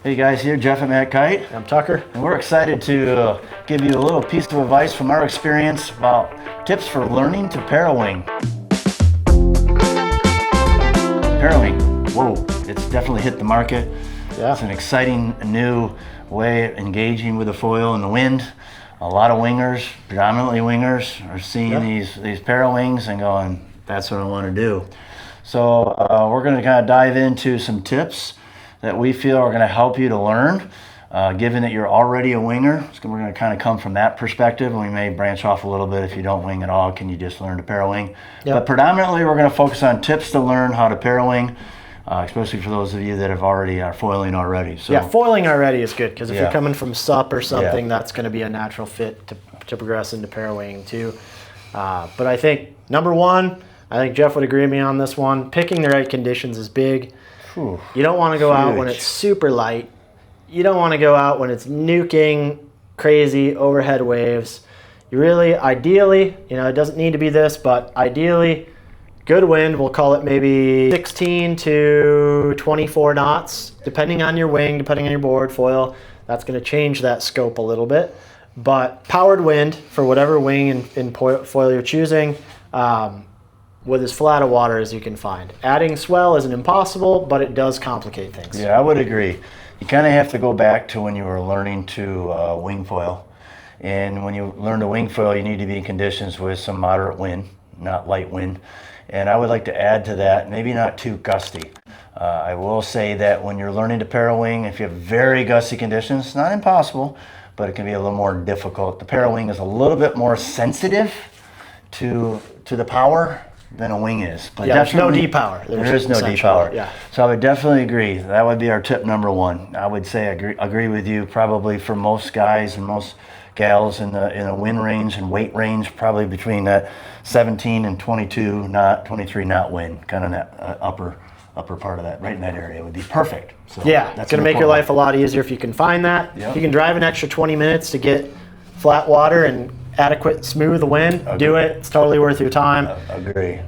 Hey guys, here Jeff at MACkite. I'm Tucker. And we're excited to give you a little piece of advice from our experience about tips for learning to parawing. Parawing, whoa, it's definitely hit the market. Yeah. It's an exciting new way of engaging with the foil and the wind. A lot of wingers, predominantly wingers, are seeing these parawings and going, that's what I want to do. So we're going to kind of dive into some tips that we feel are going to help you to learn. Given that you're already a winger, so we're going to kind of come from that perspective, and we may branch off a little bit. If you don't wing at all, can you just learn to parawing? Yep. But predominantly we're going to focus on tips to learn how to parawing, especially for those of you that are foiling already. So yeah, foiling already is good, because if you're coming from sup or something, that's going to be a natural fit to progress into parawing too. But I think number one, I think Jeff would agree with me on this one, picking the right conditions is big. Whew, you don't want to go out when it's super light. You don't want to go out when it's nuking crazy overhead waves. You really, ideally, it doesn't need to be this, but ideally, good wind, we'll call it maybe 16 to 24 knots, depending on your wing, depending on your board, foil. That's going to change that scope a little bit. But powered wind for whatever wing and foil you're choosing, with as flat a water as you can find. Adding swell isn't impossible, but it does complicate things. Yeah, I would agree. You kind of have to go back to when you were learning to wing foil. And when you learn to wing foil, you need to be in conditions with some moderate wind, not light wind. And I would like to add to that, maybe not too gusty. I will say that when you're learning to parawing, if you have very gusty conditions, it's not impossible, but it can be a little more difficult. The parawing is a little bit more sensitive to the power than a wing is. But there's no depower. There is no depower. Yeah. So I would definitely agree. That would be our tip number one. I would say agree with you, probably for most guys and most gals in a wind range and weight range, probably between that 17 and 22 knot, 23 knot wind, kind of that upper part of that, right in that area would be perfect. So yeah, it's going to make your life a lot easier if you can find that. Yep. If you can drive an extra 20 minutes to get flat water and adequate smooth wind, do it. It's totally worth your time. Agree.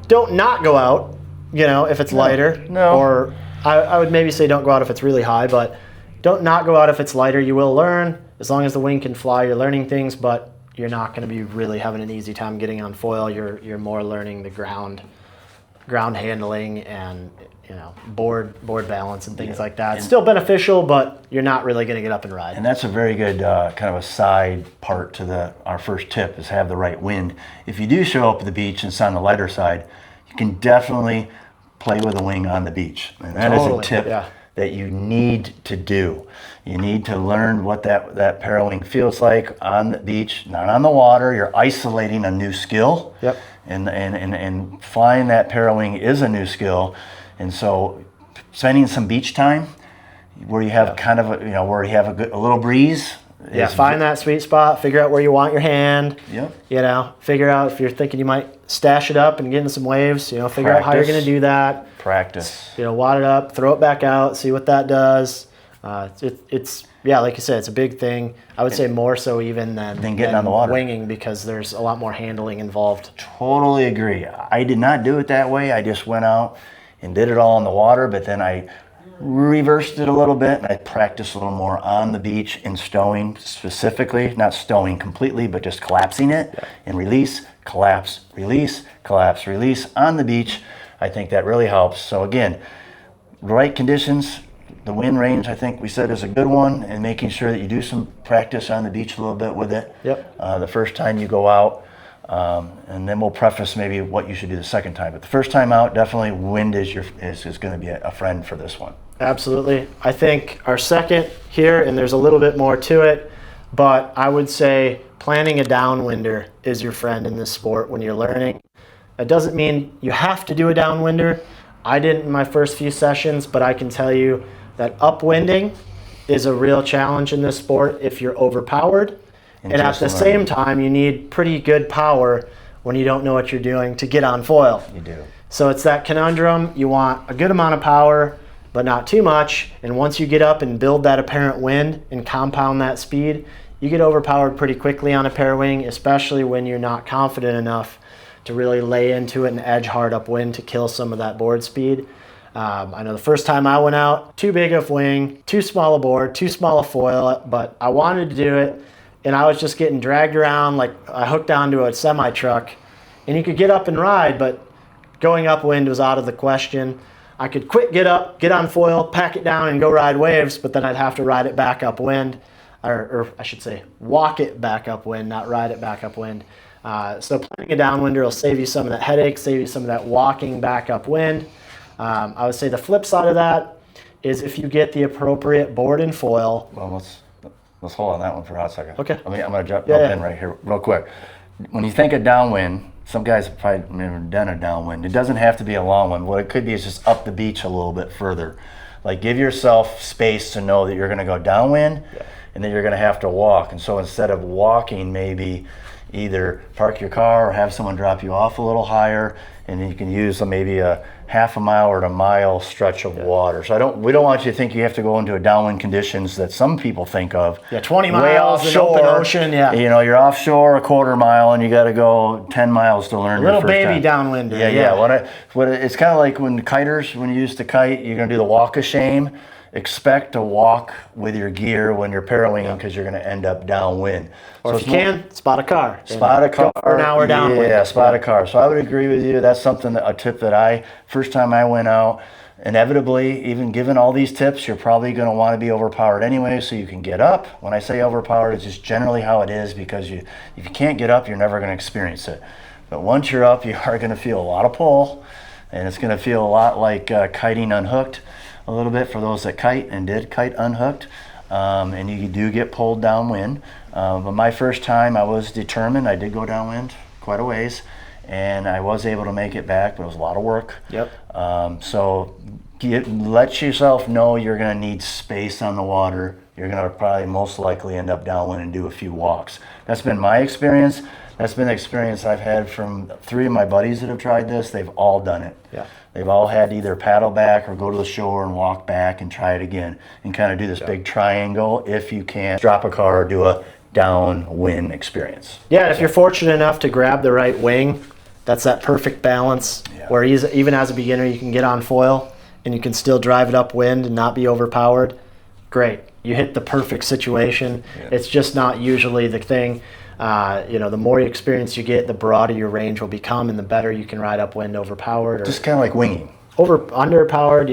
Don't not go out, if it's lighter. No. Or I would maybe say don't go out if it's really high, but don't not go out if it's lighter. You will learn. As long as the wing can fly, you're learning things, but you're not going to be really having an easy time getting on foil. You're more learning the ground handling and board balance and things like that. It's still beneficial, but you're not really going to get up and ride. And that's a very good kind of a side part to our first tip is have the right wind. If you do show up at the beach and it's on the lighter side, you can definitely play with the wing on the beach. And that is a tip that you need to do. You need to learn what that parawing feels like on the beach, not on the water. You're isolating a new skill. Yep. And flying that parawing is a new skill. And so spending some beach time where you have kind of where you have a little breeze. Find that sweet spot, figure out where you want your hand. Yep. Figure out if you're thinking you might stash it up and get into some waves, figure out how you're going to do that. Practice. Wad it up, throw it back out, see what that does. It's like you said, it's a big thing. I would say more so even than getting on the water. Winging, because there's a lot more handling involved. Totally agree. I did not do it that way. I just went out and did it all in the water, but then I reversed it a little bit and I practiced a little more on the beach in stowing specifically, not stowing completely, but just collapsing it and release, collapse, release, collapse, release on the beach. I think that really helps. So again, right conditions, the wind range, I think we said, is a good one, and making sure that you do some practice on the beach a little bit with it. Yep. The first time you go out, and then we'll preface maybe what you should do the second time. But the first time out, definitely wind is going to be a friend for this one. Absolutely. I think our second here, and there's a little bit more to it, but I would say planning a downwinder is your friend in this sport when you're learning. That doesn't mean you have to do a downwinder. I didn't in my first few sessions, but I can tell you that upwinding is a real challenge in this sport if you're overpowered. And at the same time, you need pretty good power when you don't know what you're doing to get on foil. You do. So it's that conundrum. You want a good amount of power, but not too much. And once you get up and build that apparent wind and compound that speed, you get overpowered pretty quickly on a parawing, especially when you're not confident enough to really lay into it and edge hard upwind to kill some of that board speed. I know the first time I went out, too big of wing, too small a board, too small a foil, but I wanted to do it, and I was just getting dragged around like I hooked onto a semi truck, and you could get up and ride, but going upwind was out of the question. I could get up, get on foil, pack it down, and go ride waves, but then I'd have to ride it back upwind, or I should say walk it back upwind, not ride it back upwind. So planning a downwinder will save you some of that headache, save you some of that walking back upwind. I would say the flip side of that is if you get the appropriate board and foil. Well, let's hold on that one for a hot second. Okay. I'm going to jump in right here real quick. When you think of downwind, some guys have probably never done a downwind. It doesn't have to be a long one. What it could be is just up the beach a little bit further. Like give yourself space to know that you're going to go downwind and then you're going to have to walk. And so instead of walking, maybe either park your car or have someone drop you off a little higher, and then you can use maybe a half a mile or a mile stretch of water. So we don't want you to think you have to go into a downwind conditions that some people think of. 20 miles way in offshore, open ocean, you're offshore a quarter mile and you got to go 10 miles to learn. Little your first baby time. downwinder. It's kind of like when kiters, when you used to kite, you're going to do the walk of shame. Expect to walk with your gear when you're parawinging because you're going to end up downwind. Or if you can, spot a car. Spot a car. Go for an hour downwind. Yeah, spot a car. So I would agree with you. That's a tip that first time I went out, inevitably, even given all these tips, you're probably going to want to be overpowered anyway so you can get up. When I say overpowered, it's just generally how it is because if you can't get up, you're never going to experience it. But once you're up, you are going to feel a lot of pull, and it's going to feel a lot like kiting unhooked. A little bit for those that kite and did kite unhooked, and you do get pulled downwind. But my first time, I was determined. I did go downwind quite a ways, and I was able to make it back, but it was a lot of work. Yep. So let yourself know you're going to need space on the water. You're going to probably most likely end up downwind and do a few walks. That's been my experience. That's been the experience I've had from 3 of my buddies that have tried this. They've all done it. Yeah. They've all had to either paddle back or go to the shore and walk back and try it again and kind of do this big triangle if you can't drop a car or do a downwind experience. Yeah, and if you're fortunate enough to grab the right wing, that's that perfect balance where even as a beginner you can get on foil and you can still drive it upwind and not be overpowered. Great. You hit the perfect situation. Yeah. It's just not usually the thing. The more experience you get, the broader your range will become, and the better you can ride upwind overpowered. Just kind of like winging. Underpowered,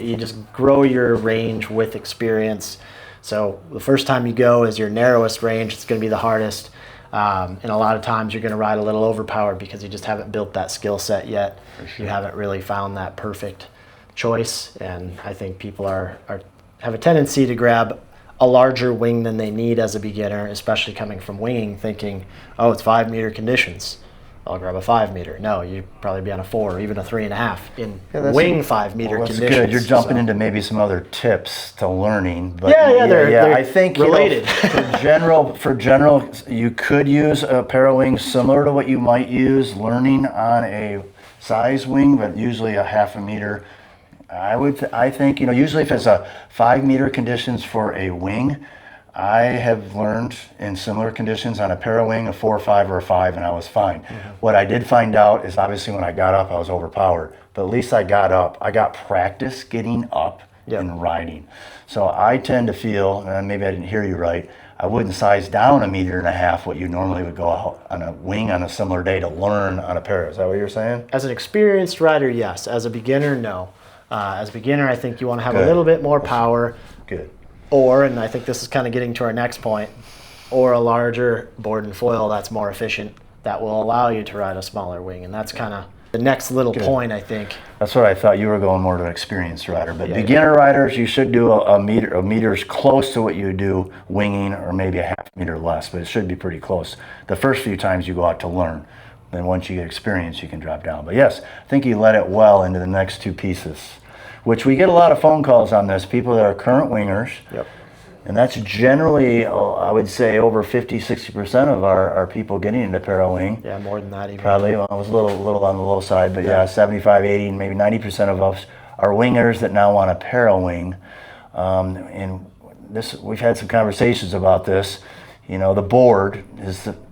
you just grow your range with experience. So the first time you go is your narrowest range. It's going to be the hardest. And a lot of times you're going to ride a little overpowered because you just haven't built that skill set yet. Sure. You haven't really found that perfect choice. And I think people have a tendency to grab a larger wing than they need as a beginner, especially coming from winging, thinking, oh, it's 5 meter conditions. I'll grab a 5 meter. No, you'd probably be on a 4 or even a 3.5 in wing 5 meter conditions. That's good. You're jumping into maybe some other tips to learning. But they're I think related. For general, you could use a parawing similar to what you might use learning on a size wing, but usually a 1/2 meter. I think, usually if it's a 5 meter conditions for a wing, I have learned in similar conditions on a parawing, a 4, 5, or a 5, and I was fine. Mm-hmm. What I did find out is obviously when I got up, I was overpowered. But at least I got up. I got practice getting up and riding. So I tend to feel, and maybe I didn't hear you right, I wouldn't size down 1.5 meters what you normally would go out on a wing on a similar day to learn on a para. Is that what you're saying? As an experienced rider, yes. As a beginner, no. As a beginner, I think you want to have a little bit more power. Good. Or, and I think this is kind of getting to our next point, or a larger board and foil that's more efficient that will allow you to ride a smaller wing. And that's kind of the next little point, I think. That's what I thought. You were going more to an experienced rider. But beginner riders, you should do a meter's close to what you do winging, or maybe a 1/2 meter less, but it should be pretty close the first few times you go out to learn. Then once you get experience, you can drop down. But yes, I think you led it well into the next 2 pieces, which we get a lot of phone calls on this, people that are current wingers. Yep. And that's generally, I would say, over 50-60% of our people getting into parawing. Yeah, more than that even. Probably. Well, I was a little on the low side, but 75, 80, maybe 90% of us are wingers that now want to parawing. And we've had some conversations about this. The board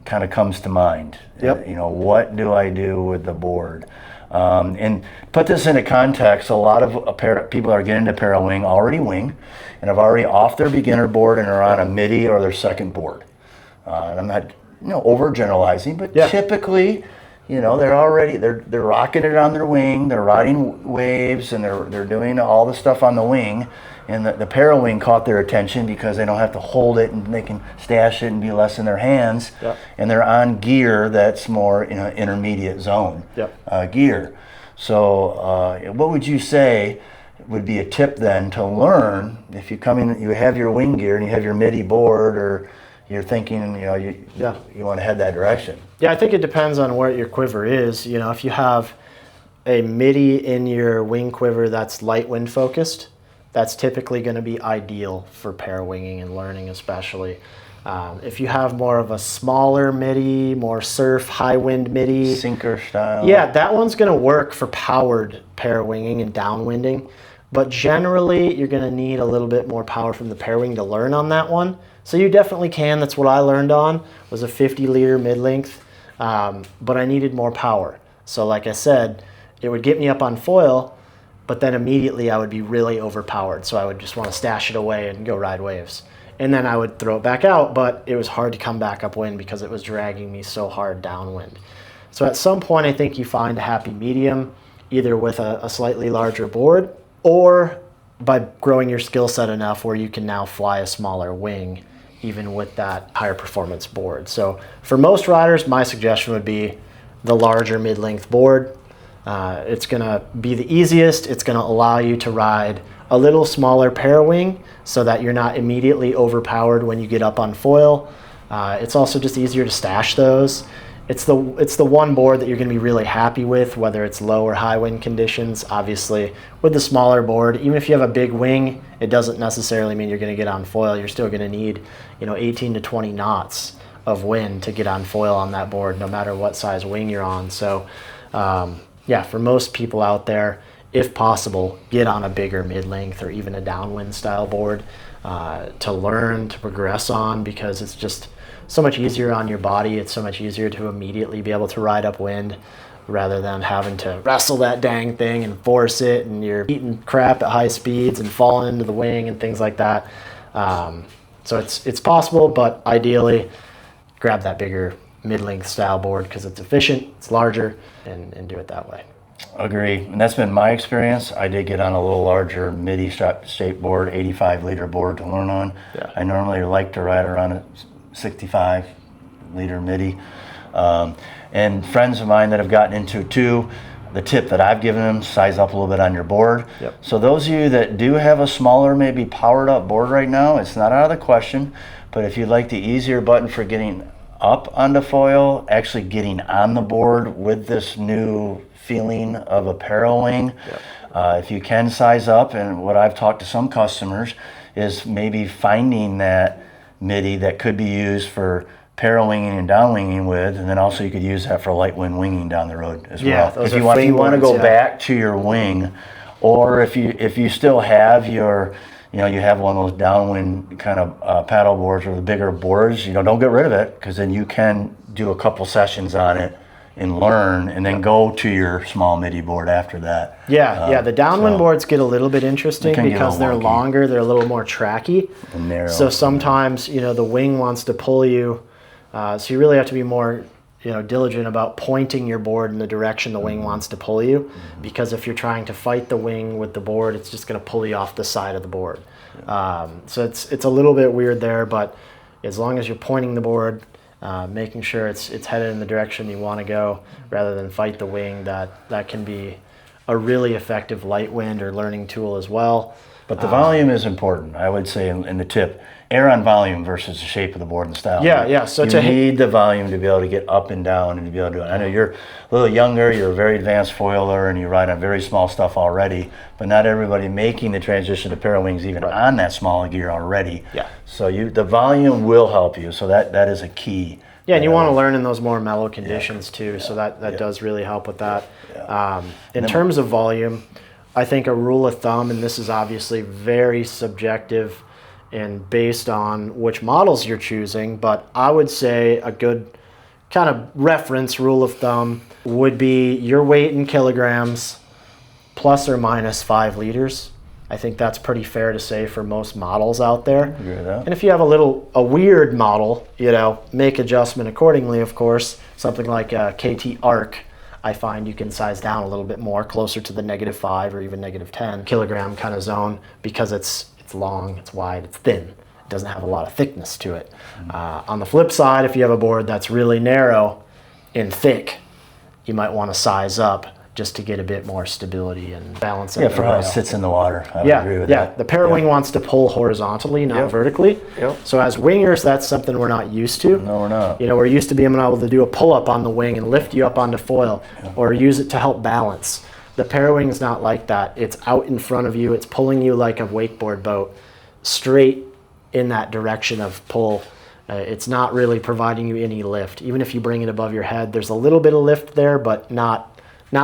kind of comes to mind. Yep. What do I do with the board? And put this into context, a lot of people are getting into parawing already wing and have already off their beginner board and are on a midi or their second board. And I'm not, overgeneralizing, but typically, they're rocking it on their wing, they're riding waves, and they're doing all the stuff on the wing. And the parawing caught their attention because they don't have to hold it and they can stash it and be less in their hands. Yep. And they're on gear that's more in an intermediate zone gear. So what would you say would be a tip then to learn if you come in, you have your wing gear and you have your midi board, or you're thinking, you want to head that direction? Yeah, I think it depends on where your quiver is. If you have a midi in your wing quiver that's light wind focused, that's typically going to be ideal for parawinging and learning, especially. If you have more of a smaller midi, more surf, high wind midi, sinker style, that one's going to work for powered parawinging and downwinding. But generally, you're going to need a little bit more power from the parawing to learn on that one. So you definitely can. That's what I learned on, was a 50-liter mid-length, but I needed more power. So like I said, it would get me up on foil, but then immediately I would be really overpowered. So I would just want to stash it away and go ride waves. And then I would throw it back out, but it was hard to come back upwind because it was dragging me so hard downwind. So at some point, I think you find a happy medium, either with a slightly larger board or by growing your skill set enough where you can now fly a smaller wing, even with that higher performance board. So for most riders, my suggestion would be the larger mid-length board. It's going to be the easiest. It's going to allow you to ride a little smaller parawing so that you're not immediately overpowered when you get up on foil. It's also just easier to stash those. It's the one board that you're going to be really happy with, whether it's low or high wind conditions. Obviously, with the smaller board, even if you have a big wing, it doesn't necessarily mean you're going to get on foil. You're still going to need 18 to 20 knots of wind to get on foil on that board, no matter what size wing you're on. So for most people out there, if possible, get on a bigger mid-length or even a downwind style board to learn, to progress on, because it's just so much easier on your body. It's so much easier to immediately be able to ride upwind rather than having to wrestle that dang thing and force it, and you're eating crap at high speeds and falling into the wing and things like that. So it's possible, but ideally grab that bigger mid-length style board because it's efficient, it's larger, and do it that way. Agree, and that's been my experience. I did get on a little larger midi shape board, 85-liter board to learn on. Yeah. I normally like to ride around a 65-liter midi. And friends of mine that have gotten into it too, the tip that I've given them, size up a little bit on your board. Yep. So those of you that do have a smaller, maybe powered up board right now, it's not out of the question, but if you'd like the easier button for getting up onto foil, actually getting on the board with this new feeling of a parawing, if you can size up, and what I've talked to some customers is maybe finding that midi that could be used for parawinging and downwinging with, and then also you could use that for light wind winging down the road as well. Those If you want to go back to your wing, or if you still have your, you have one of those downwind kind of paddle boards or the bigger boards, don't get rid of it, because then you can do a couple sessions on it and learn, and then go to your small midi board after that. The downwind boards get a little bit interesting because they're longer, they're a little more tracky. And narrow. So sometimes, the wing wants to pull you, so you really have to be more diligent about pointing your board in the direction the wing wants to pull you, because if you're trying to fight the wing with the board, it's just going to pull you off the side of the board. So it's a little bit weird there, but as long as you're pointing the board, making sure it's headed in the direction you want to go rather than fight the wing, that can be a really effective light wind or learning tool as well. But the volume is important, I would say, in the tip. Err on volume versus the shape of the board and style. So you need the volume to be able to get up and down and to be able to do it. I know you're a little younger, you're a very advanced foiler, and you ride on very small stuff already, but not everybody making the transition to parawings even on that small gear already. So the volume will help you, so that is a key. And you want to learn in those more mellow conditions too, so that does really help with that. In terms of volume, I think a rule of thumb, and this is obviously very subjective and based on which models you're choosing, but I would say a good kind of reference rule of thumb would be your weight in kilograms plus or minus 5 liters. I think that's pretty fair to say for most models out there. Agree with that. And if you have a weird model, make adjustment accordingly, of course. Something like a KT Arc, I find you can size down a little bit more, closer to the -5 or even -10 kilogram kind of zone, because it's long, it's wide, it's thin. It doesn't have a lot of thickness to it. On the flip side, if you have a board that's really narrow and thick, you might want to size up just to get a bit more stability and balance. Yeah, for how it sits in the water. I would agree with that. The Parawing wants to pull horizontally, not vertically. Yep. So as wingers, that's something we're not used to. No, we're not. We're used to being able to do a pull-up on the wing and lift you up onto foil, or use it to help balance. The Parawing is not like that. It's out in front of you. It's pulling you like a wakeboard boat, straight in that direction of pull. It's not really providing you any lift. Even if you bring it above your head, there's a little bit of lift there, but not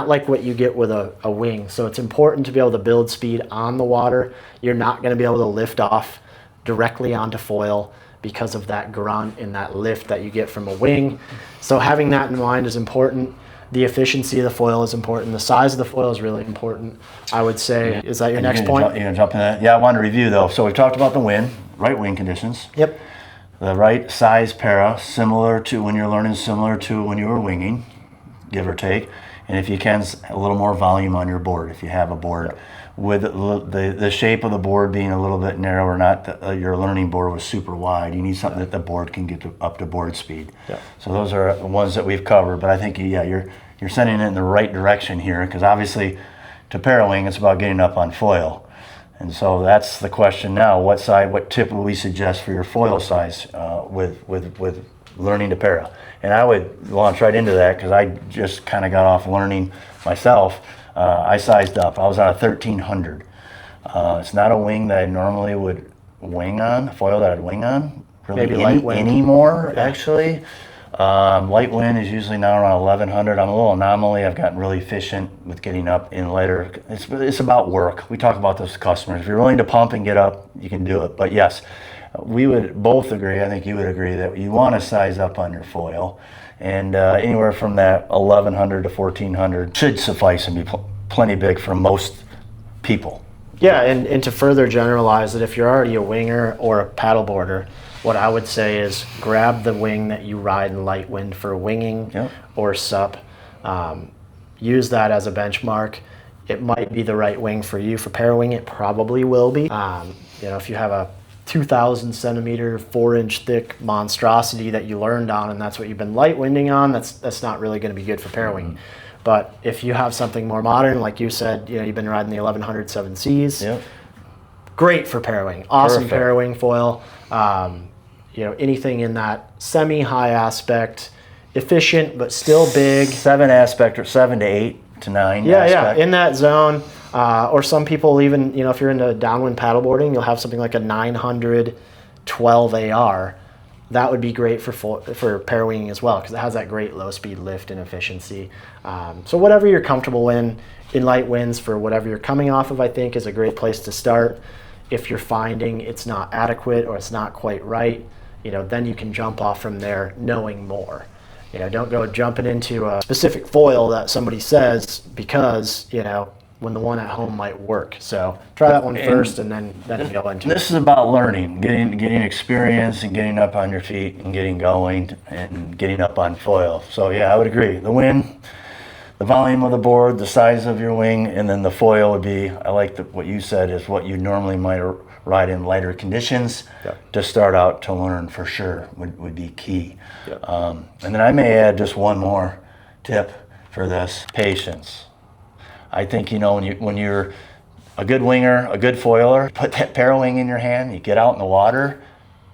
like what you get with a wing. So it's important to be able to build speed on the water. You're not going to be able to lift off directly onto foil because of that grunt and that lift that you get from a wing. So having that in mind is important. The efficiency of the foil is important. The size of the foil is really important, I would say. Is that your next point? You're going to jump in that? Yeah, I wanted to review though. So we've talked about the wind, right wing conditions. Yep. The right size para, similar to when you're learning, similar to when you were winging, give or take. And if you can, a little more volume on your board, if you have a board. With the shape of the board being a little bit narrower, not your learning board was super wide. You need something that the board can get up to board speed. Yeah. So those are the ones that we've covered. But I think, you're sending it in the right direction here, because obviously to parawing, it's about getting up on foil. And so that's the question now. What tip would we suggest for your foil size with learning to para? And I would launch right into that, because I just kind of got off learning myself. I sized up. I was on a 1300. It's not a wing that I normally would wing on, foil that I'd wing on. Really Maybe light wind. Anymore, actually. Light wind is usually now around 1100. I'm a little anomaly. I've gotten really efficient with getting up in lighter. It's about work. We talk about this to customers. If you're willing to pump and get up, you can do it. But yes, we would both agree, I think you would agree, that you want to size up on your foil. And anywhere from that 1100 to 1400 should suffice and be plenty big for most people. Yeah, and to further generalize it, if you're already a winger or a paddleboarder, what I would say is grab the wing that you ride in light wind for winging or sup. Use that as a benchmark. It might be the right wing for you. For parawing, it probably will be. If you have a 2,000 centimeter, 4-inch thick monstrosity that you learned on, and that's what you've been light winding on, that's not really going to be good for parawing. But if you have something more modern, like you said, you've been riding the 1100 7Cs, great for parawing. Awesome parawing foil. Anything in that semi-high aspect, efficient but still big. 7 aspect, or 7 to 8 to 9 aspect. In that zone. Or some people even, if you're into downwind paddleboarding, you'll have something like a 900 12 AR. That would be great for parawinging as well, because it has that great low speed lift and efficiency. So whatever you're comfortable in light winds for whatever you're coming off of, I think is a great place to start. If you're finding it's not adequate or it's not quite right, then you can jump off from there knowing more. Don't go jumping into a specific foil that somebody says, because, when the one at home might work. So try that one first, and then go into it. This is about learning, getting experience and getting up on your feet and getting going and getting up on foil. So yeah, I would agree. The wind, the volume of the board, the size of your wing, and then the foil would be, I like what you said, is what you normally might ride in lighter conditions to start out to learn for sure would be key. And then I may add just one more tip for this: patience. I think, when you're a good winger, a good foiler, put that parawing in your hand, you get out in the water,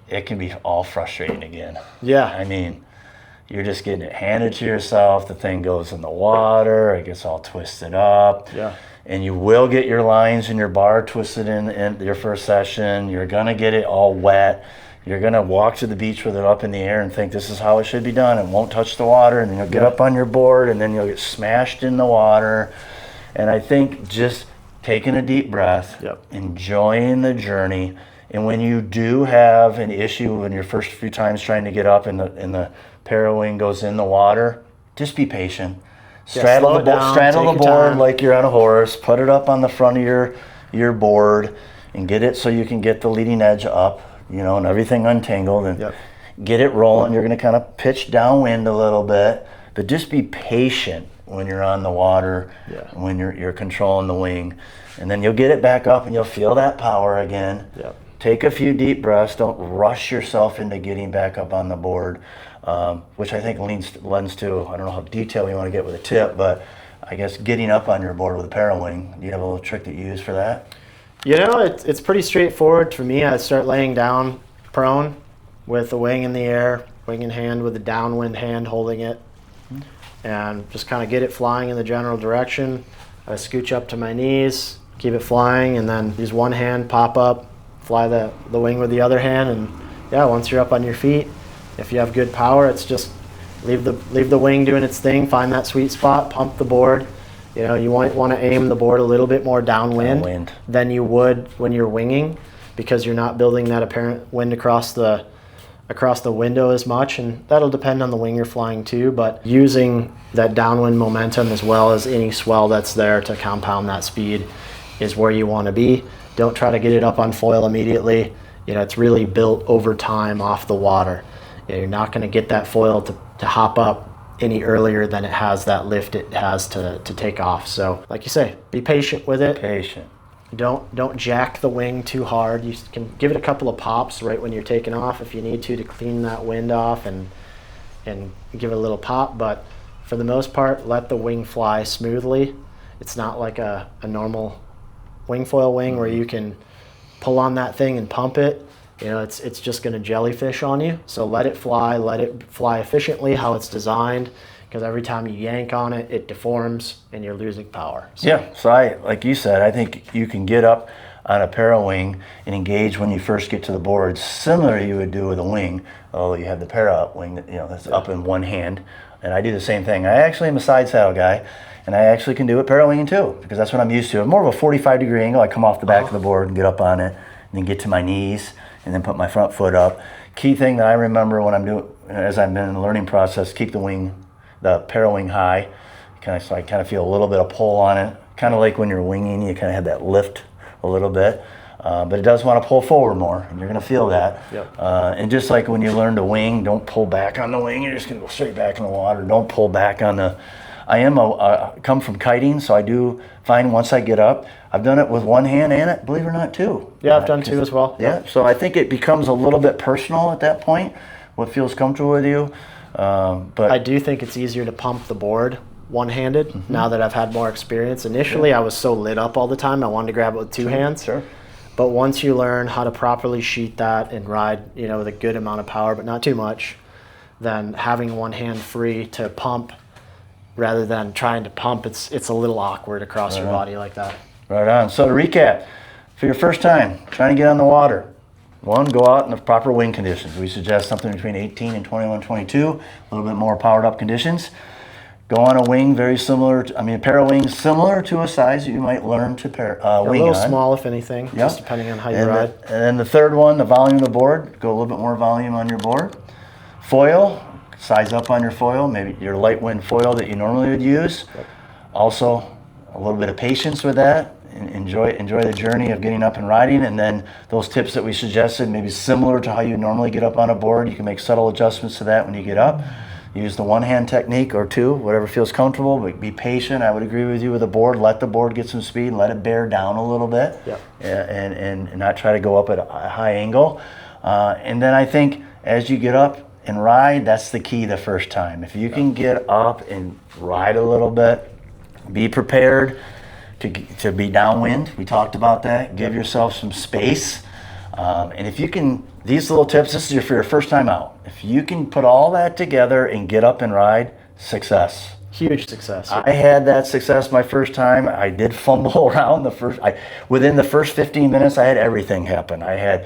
it can be all frustrating again. Yeah. I mean, you're just getting it handed to yourself. The thing goes in the water, it gets all twisted up. Yeah. And you will get your lines and your bar twisted in your first session. You're going to get it all wet. You're going to walk to the beach with it up in the air and think this is how it should be done. It won't touch the water, and then you'll get up on your board, and then you'll get smashed in the water. And I think just taking a deep breath, enjoying the journey, and when you do have an issue in your first few times trying to get up and the parawing goes in the water, just be patient. slow Straddle it down, straddle take the your board time. like you're on a horse. Put it up on the front of your board, and get it so you can get the leading edge up, and everything untangled, and Yep. get it rolling. You're going to kind of pitch downwind a little bit, but just be patient when you're on the water, when you're controlling the wing, and then you'll get it back up and you'll feel that power again. Yep. Take a few deep breaths. Don't rush yourself into getting back up on the board, which I think lends to, I don't know how detailed you want to get with a tip, but I guess getting up on your board with a parawing. Do you have a little trick that you use for that? It's pretty straightforward for me. I start laying down prone with the wing in the air, wing in hand with the downwind hand holding it, and just kind of get it flying in the general direction. I scooch up to my knees, keep it flying, and then use one hand, pop up, fly the wing with the other hand, and once you're up on your feet, if you have good power, it's just leave the wing doing its thing, find that sweet spot, pump the board. You might want to aim the board a little bit more downwind than you would when you're winging, because you're not building that apparent wind across the window as much, and that'll depend on the wing you're flying too, but using that downwind momentum as well as any swell that's there to compound that speed is where you want to be. Don't try to get it up on foil immediately. It's really built over time off the water. You're not going to get that foil to hop up any earlier than it has that lift it has to take off. So like you say, be patient with it. Patient. Don't jack the wing too hard. You can give it a couple of pops right when you're taking off if you need to clean that wind off and give it a little pop, but for the most part, let the wing fly smoothly. It's not like a normal wing foil wing where you can pull on that thing and pump it. It's just going to jellyfish on you. So let it fly efficiently how it's designed, because every time you yank on it, it deforms and you're losing power. So like you said, I think you can get up on a parawing and engage when you first get to the board, similar to you would do with a wing, although you have the para wing that's up in one hand. And I do the same thing. I actually am a side saddle guy, and I actually can do it parawinging too, because that's what I'm used to. I'm more of a 45-degree angle. I come off the back of the board and get up on it, and then get to my knees, and then put my front foot up. Key thing that I remember when I'm doing, as I've been in the learning process, keep the parawing high. So I kind of feel a little bit of pull on it. Kind of like when you're winging, you kind of have that lift a little bit. But it does want to pull forward more, and you're going to feel that. Yep. And just like when you learn to wing, don't pull back on the wing. You're just going to go straight back in the water. Don't pull back on the... I come from kiting, so I do find once I get up, I've done it with one hand and, believe it or not, two. Yeah, I've done two as well. Yeah, so I think it becomes a little bit personal at that point, what feels comfortable with you. But I do think it's easier to pump the board one-handed now that I've had more experience. Initially, I was so lit up all the time, I wanted to grab it with two hands. Sure. But once you learn how to properly sheet that and ride, with a good amount of power, but not too much, then having one hand free to pump rather than trying to pump, it's a little awkward across your body like that. Right on. So to recap, for your first time trying to get on the water, one, go out in the proper wind conditions. We suggest something between 18 and 21, 22, a little bit more powered up conditions. Go on a wing very similar, a parawing similar to a size that you might learn to wing on. A little small, if anything, just depending on how you ride. And then the third one, the volume of the board, go a little bit more volume on your board. Foil, size up on your foil, maybe your light wind foil that you normally would use. Yep. Also, a little bit of patience with that. Enjoy the journey of getting up and riding, and then those tips that we suggested, maybe similar to how you normally get up on a board. You can make subtle adjustments to that when you get up. Use the one-hand technique or two, whatever feels comfortable, but be patient. I would agree with you with the board. Let the board get some speed, let it bear down a little bit, and not try to go up at a high angle. And then I think as you get up and ride, that's the key the first time. If you can get up and ride a little bit, be prepared to be downwind. We talked about that. Give yourself some space. And if you can, these little tips, this is for your first time out. If you can put all that together and get up and ride, success. Huge success. I had that success my first time. I did fumble around within the first 15 minutes. I had everything happen. I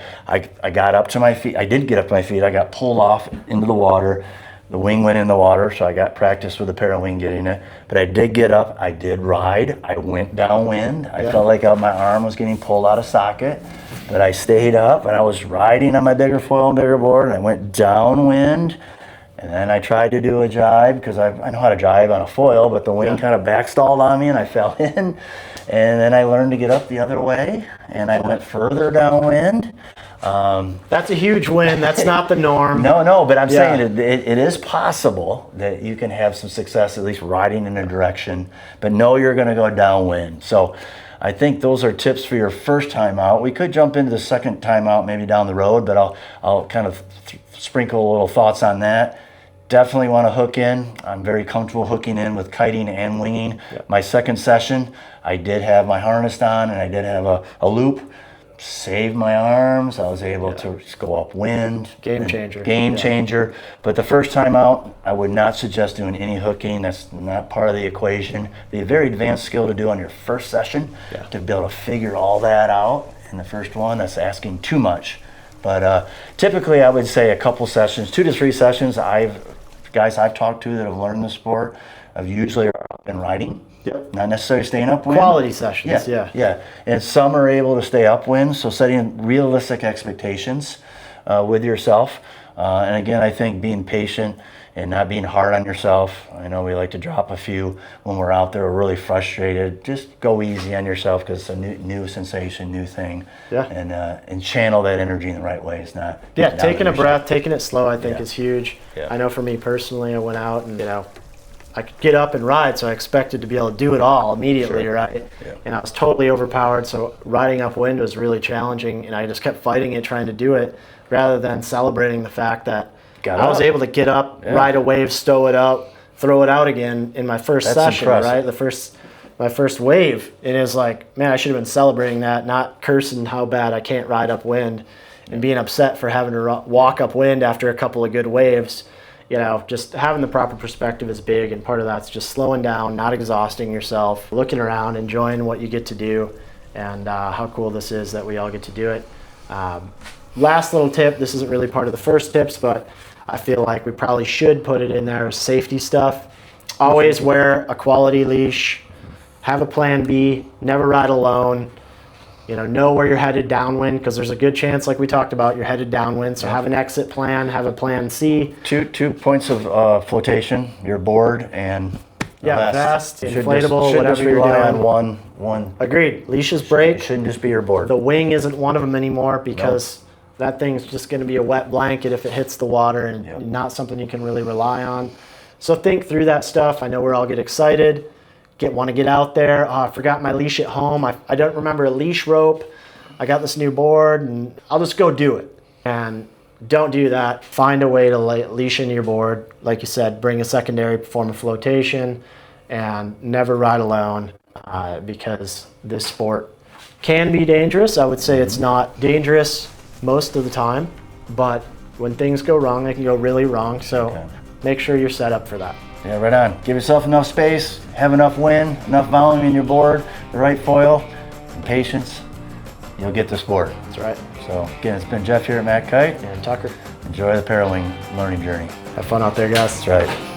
got up to my feet. I did get up to my feet. I got pulled off into the water. The wing went in the water, so I got practice with the parawing getting it. But I did get up. I did ride. I went downwind. I felt like my arm was getting pulled out of socket. But I stayed up, and I was riding on my bigger foil and bigger board, and I went downwind, And then I tried to do a jibe because I know how to jibe on a foil, but the wind kind of backstalled on me and I fell in. And then I learned to get up the other way and I went further downwind. That's a huge win. That's not the norm. No, but I'm saying it is possible that you can have some success at least riding in a direction, but know you're going to go downwind. So I think those are tips for your first time out. We could jump into the second time out maybe down the road, but I'll kind of sprinkle a little thoughts on that. Definitely want to hook in. I'm very comfortable hooking in with kiting and winging. Yep. My second session, I did have my harness on and I did have a loop. Saved my arms. I was able to just go upwind. Game changer. Game changer. But the first time out, I would not suggest doing any hooking. That's not part of the equation. Be a very advanced skill to do on your first session to be able to figure all that out in the first one. That's asking too much. But typically, I would say a couple sessions, 2 to 3 sessions. Guys I've talked to that have learned the sport have usually are up and riding. Yep. Not necessarily staying upwind. Quality sessions, yeah. And some are able to stay upwind, so setting realistic expectations with yourself. And again, I think being patient and not being hard on yourself. I know we like to drop a few when we're out there, we're really frustrated. Just go easy on yourself because it's a new sensation, new thing. Yeah. And channel that energy in the right way. It's not. Yeah, taking a breath, taking it slow, I think is huge. Yeah. I know for me personally, I went out and I could get up and ride, so I expected to be able to do it all immediately, right? Yeah. And I was totally overpowered, so riding upwind was really challenging, and I just kept fighting it, trying to do it, rather than celebrating the fact that I was able to get up, ride a wave, stow it up, throw it out again in my first session, right? My first wave. And it was like, man, I should have been celebrating that, not cursing how bad I can't ride upwind and being upset for having to walk upwind after a couple of good waves. Just having the proper perspective is big, and part of that's just slowing down, not exhausting yourself, looking around, enjoying what you get to do, and how cool this is that we all get to do it. Last little tip, this isn't really part of the first tips, but I feel like we probably should put it in there, safety stuff. Always wear a quality leash, have a plan B, never ride alone. Know where you're headed downwind, because there's a good chance, like we talked about, you're headed downwind. So have an exit plan, have a plan C. Two points of flotation, your board and vest, inflatable, whatever you're doing. On one. Agreed. Leashes break. Shouldn't just be your board. The wing isn't one of them anymore because that thing's just going to be a wet blanket if it hits the water and not something you can really rely on. So think through that stuff. I know we all get excited. Want to get out there. Oh, I forgot my leash at home. I don't remember a leash rope. I got this new board and I'll just go do it. And don't do that. Find a way to leash into your board. Like you said, bring a secondary form of flotation and never ride alone because this sport can be dangerous. I would say it's not dangerous most of the time, but when things go wrong, they can go really wrong. So make sure you're set up for that. Yeah, right on. Give yourself enough space, have enough wind, enough volume in your board, the right foil, and patience. You'll get the sport. That's right. So again, it's been Jeff here at MACkite. And Tucker. Enjoy the parawing learning journey. Have fun out there, guys. That's right.